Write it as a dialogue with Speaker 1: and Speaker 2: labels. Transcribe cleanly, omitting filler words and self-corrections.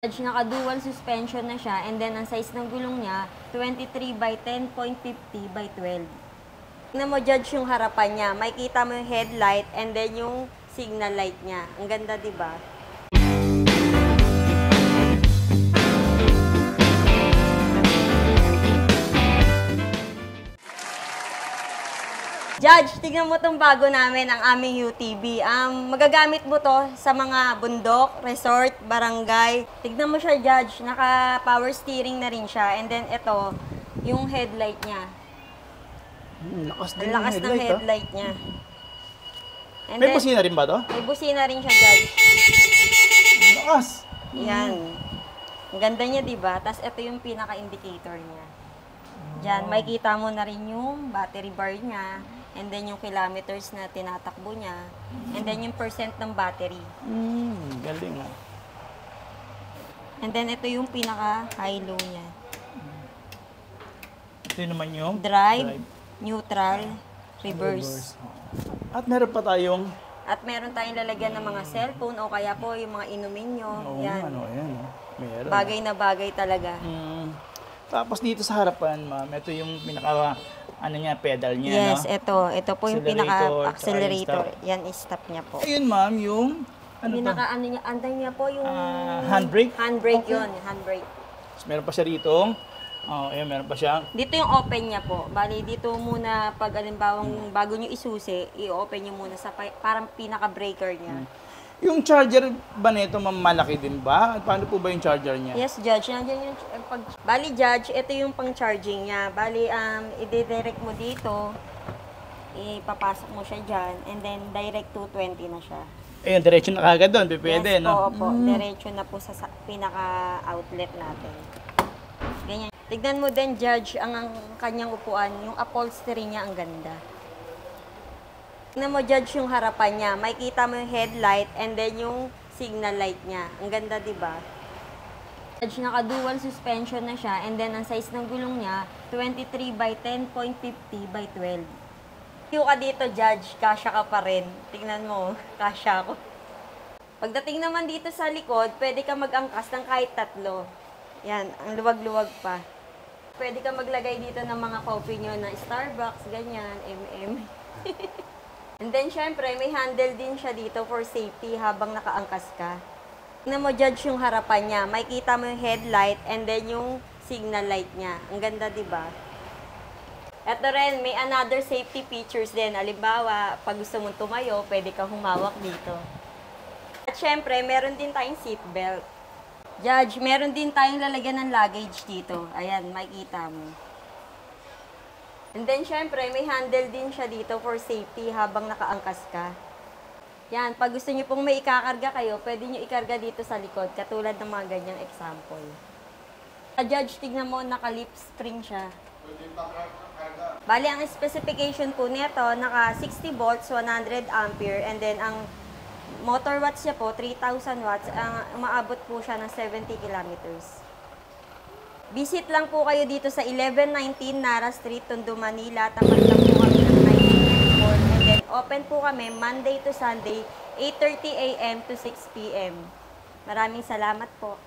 Speaker 1: Naka-dual suspension na siya, and then ang size ng gulong niya, 23 by 10.50 by 12. Tingnan mo, Judge, yung harapan niya. Makikita mo yung headlight and then yung signal light niya. Ang ganda, di ba? Judge, tignan mo itong bago namin, ang aming UTV. Magagamit mo to sa mga bundok, resort, barangay. Tignan mo siya, Judge. Naka-power steering na rin siya. And then ito, yung headlight niya.
Speaker 2: Lakas din
Speaker 1: Ang lakas ng headlight niya. And
Speaker 2: May
Speaker 1: then,
Speaker 2: busina rin ba to?
Speaker 1: may busina rin siya, Judge.
Speaker 2: Lakas!
Speaker 1: Yan. Ang ganda niya, di ba? Tapos ito yung pinaka-indicator niya. Diyan, makikita mo na rin yung battery bar niya. And then yung kilometers na tinatakbo niya. And then yung percent ng battery.
Speaker 2: Galing ah.
Speaker 1: And then ito yung pinaka-high-low niya.
Speaker 2: Ito naman yung
Speaker 1: Drive, neutral, reverse.
Speaker 2: At meron pa tayong
Speaker 1: At meron tayong lalagyan ng mga cellphone o kaya po yung mga inumin nyo. Yan.
Speaker 2: ayan. Meron.
Speaker 1: Bagay na bagay talaga.
Speaker 2: Tapos dito sa harapan, ma'am, ito yung pinaka pedal niya,
Speaker 1: Yes,
Speaker 2: no?
Speaker 1: ito po yung pinaka-accelerator. Yan, stop niya po.
Speaker 2: Ayun, ma'am, yung
Speaker 1: Niya, anday niya po yung
Speaker 2: handbrake.
Speaker 1: Handbrake
Speaker 2: Okay.
Speaker 1: yun, handbrake.
Speaker 2: Tapos meron pa siya rito. Ayun, meron pa siya.
Speaker 1: Dito yung open niya po. Bali, dito muna pag alimbawang bago nyo isusi, i-open nyo muna sa parang pinaka-breaker niya.
Speaker 2: Yung charger ba nito, ma'am, malaki din ba? At paano po ba yung charger niya?
Speaker 1: Yes, Judge. Nandiyan yung Bali, Judge, ito yung pang-charging niya. Bali, i-direct mo dito, ipapasok mo siya dyan, and then direct 220 na siya.
Speaker 2: Ayun, diretso na kagad doon. Pwede,
Speaker 1: Yes,
Speaker 2: no?
Speaker 1: po. Diretso na po sa pinaka-outlet natin. Ganyan. Tignan mo din, Judge, ang kanyang upuan, yung upholstery niya, ang ganda. Tignan mo, Judge, yung harapan niya. Makikita mo yung headlight and then yung signal light niya. Ang ganda, di ba? Judge, naka-dual suspension na siya, and then ang size ng gulong niya, 23 by 10.50 by 12. Yung ka dito, Judge, kasya ka pa rin. Tingnan mo, kasya ako. Pagdating naman dito sa likod, pwede ka mag-angkas ng kahit tatlo. Yan, ang luwag-luwag pa. Pwede ka maglagay dito ng mga coffee nyo na Starbucks, ganyan, MM. And then, syempre, may handle din siya dito for safety habang nakaangkas ka. Tingnan mo, Judge, yung harapan niya. Makikita mo yung headlight and then yung signal light niya. Ang ganda, di ba? Ito rin, may another safety features din. Halimbawa, pag gusto mong tumayo, pwede kang humawak dito. At syempre, meron din tayong seatbelt. Judge, meron din tayong lalagyan ng luggage dito. Ayan, makikita mo. And then, syempre, may handle din siya dito for safety habang nakaangkas ka. Yan, pag gusto niyo pong may ikakarga kayo, pwede niyo ikarga dito sa likod, katulad ng mga ganyang example. Judge, tignan mo, naka-lip spring siya. Bali, ang specification po nito, naka 60 volts, 100 ampere, and then ang motor watts niya po, 3,000 watts, umaabot po siya ng 70 kilometers. Visit lang po kayo dito sa 1119 Nara Street, Tondo, Manila. Tapat lang po kami ng 1994. And then, open po kami Monday to Sunday, 8:30 a.m. to 6 p.m. Maraming salamat po.